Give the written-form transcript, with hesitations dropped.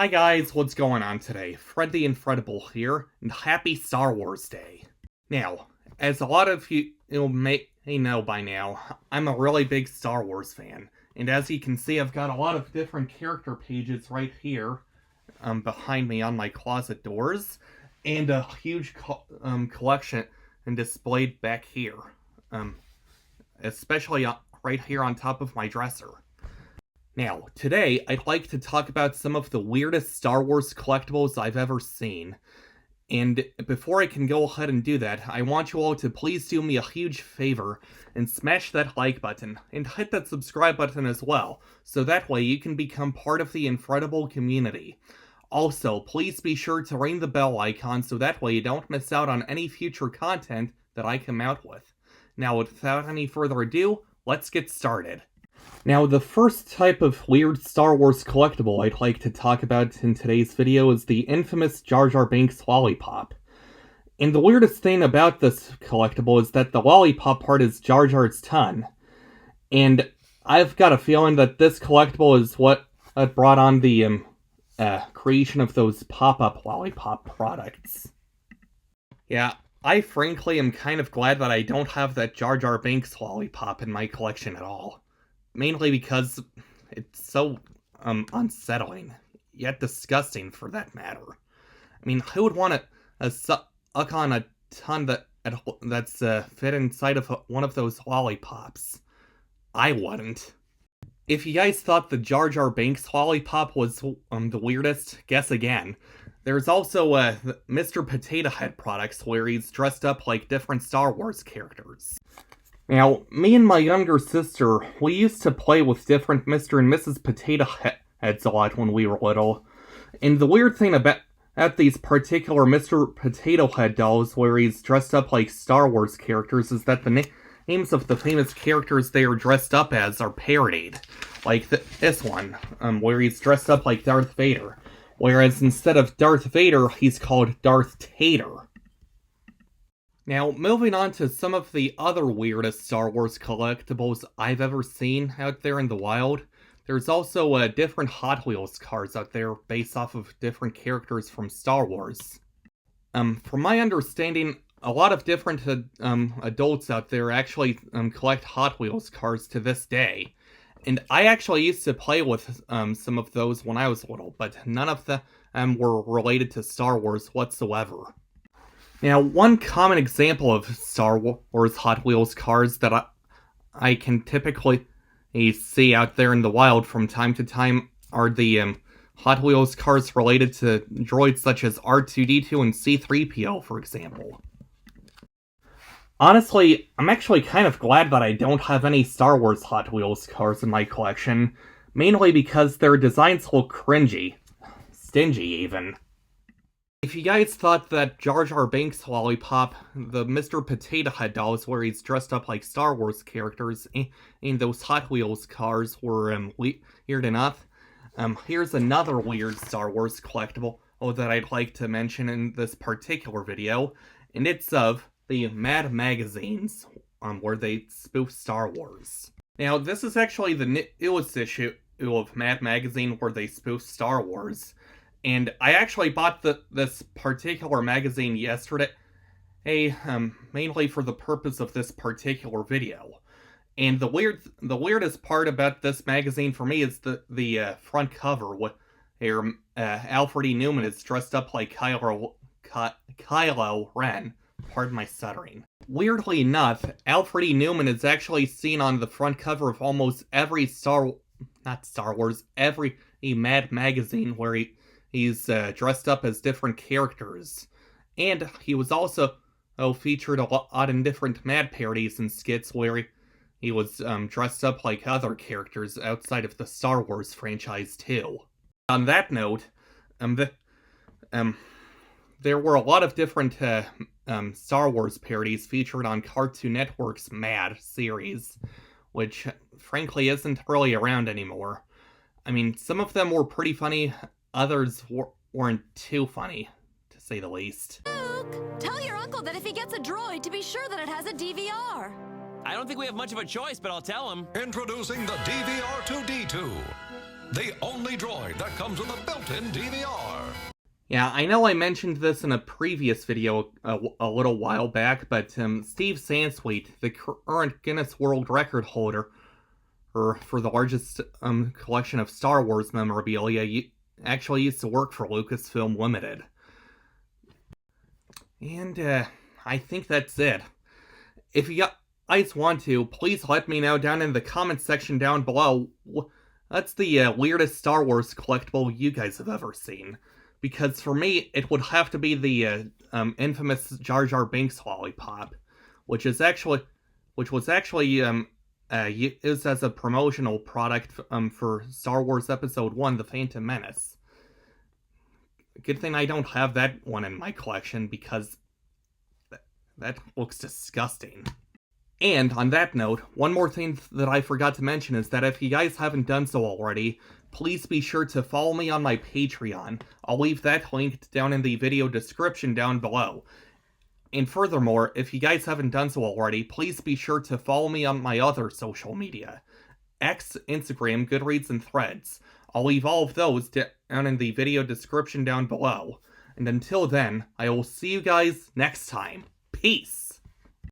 Hi guys, what's going on today? Fred the Infredible here, and happy Star Wars Day. Now, as a lot of you may know by now, I'm a really big Star Wars fan, and as you can see, I've got a lot of different character pages right here behind me on my closet doors, and a huge collection and displayed back here, especially right here on top of my dresser. Now, today, I'd like to talk about some of the weirdest Star Wars collectibles I've ever seen. And before I can go ahead and do that, I want you all to please do me a huge favor and smash that like button and hit that subscribe button as well, so that way you can become part of the Infredible community. Also, please be sure to ring the bell icon so that way you don't miss out on any future content that I come out with. Now, without any further ado, let's get started. Now, the first type of weird Star Wars collectible I'd like to talk about in today's video is the infamous Jar Jar Binks lollipop. And the weirdest thing about this collectible is that the lollipop part is Jar Jar's tongue. And I've got a feeling that this collectible is what brought on the creation of those pop-up lollipop products. Yeah, I frankly am kind of glad that I don't have that Jar Jar Binks lollipop in my collection at all. Mainly because it's so unsettling, yet disgusting for that matter. I mean, who would want to suck on a ton that's fit inside of one of those lollipops? I wouldn't. If you guys thought the Jar Jar Binks lollipop was the weirdest, guess again. There's also Mr. Potato Head products where he's dressed up like different Star Wars characters. Now, me and my younger sister, we used to play with different Mr. and Mrs. Potato Heads a lot when we were little. And the weird thing about these particular Mr. Potato Head dolls where he's dressed up like Star Wars characters is that the names of the famous characters they are dressed up as are parodied. Like this one, where he's dressed up like Darth Vader. Whereas instead of Darth Vader, he's called Darth Tater. Now, moving on to some of the other weirdest Star Wars collectibles I've ever seen out there in the wild. There's also different Hot Wheels cars out there based off of different characters from Star Wars. From my understanding, a lot of different adults out there actually collect Hot Wheels cars to this day. And I actually used to play with some of those when I was little, but none of them were related to Star Wars whatsoever. Now, one common example of Star Wars Hot Wheels cars that I can typically see out there in the wild from time to time are the Hot Wheels cars related to droids such as R2-D2 and C-3PO, for example. Honestly, I'm actually kind of glad that I don't have any Star Wars Hot Wheels cars in my collection, mainly because their designs look cringy. Stingy, even. If you guys thought that Jar Jar Binks lollipop, the Mr. Potato Head dolls where he's dressed up like Star Wars characters, and those Hot Wheels cars were weird enough, here's another weird Star Wars collectible that I'd like to mention in this particular video, and it's of the Mad magazines, where they spoof Star Wars. Now, this is actually the newest issue of Mad magazine where they spoof Star Wars. And I actually bought this particular magazine yesterday, mainly for the purpose of this particular video. And the weirdest part about this magazine for me is the front cover, where Alfred E. Newman is dressed up like Kylo Ren. Pardon my stuttering. Weirdly enough, Alfred E. Newman is actually seen on the front cover of almost every every Mad magazine where he's dressed up as different characters. And he was also featured a lot in different Mad parodies and skits where he was dressed up like other characters outside of the Star Wars franchise too. On that note, there were a lot of different Star Wars parodies featured on Cartoon Network's Mad series, which frankly isn't really around anymore. I mean, some of them were pretty funny, others weren't too funny, to say the least. Luke, tell your uncle that if he gets a droid, to be sure that it has a DVR. I don't think we have much of a choice, but I'll tell him. Introducing the DVR2D2. the only droid that comes with a built-in DVR. Yeah, I know I mentioned this in a previous video a little while back, but Steve Sansweet, the current Guinness World Record holder for the largest collection of Star Wars memorabilia, actually used to work for Lucasfilm Limited. And I think that's it. If you guys want to, please let me know down in the comments section down below. That's the weirdest Star Wars collectible you guys have ever seen. Because for me, it would have to be the infamous Jar Jar Binks lollipop, which was actually used as a promotional product for Star Wars Episode 1, The Phantom Menace. Good thing I don't have that one in my collection, because that looks disgusting. And on that note, one more thing that I forgot to mention is that if you guys haven't done so already, please be sure to follow me on my Patreon. I'll leave that linked down in the video description down below. And furthermore, if you guys haven't done so already, please be sure to follow me on my other social media: X, Instagram, Goodreads, and Threads. I'll leave all of those down in the video description down below. And until then, I will see you guys next time. Peace!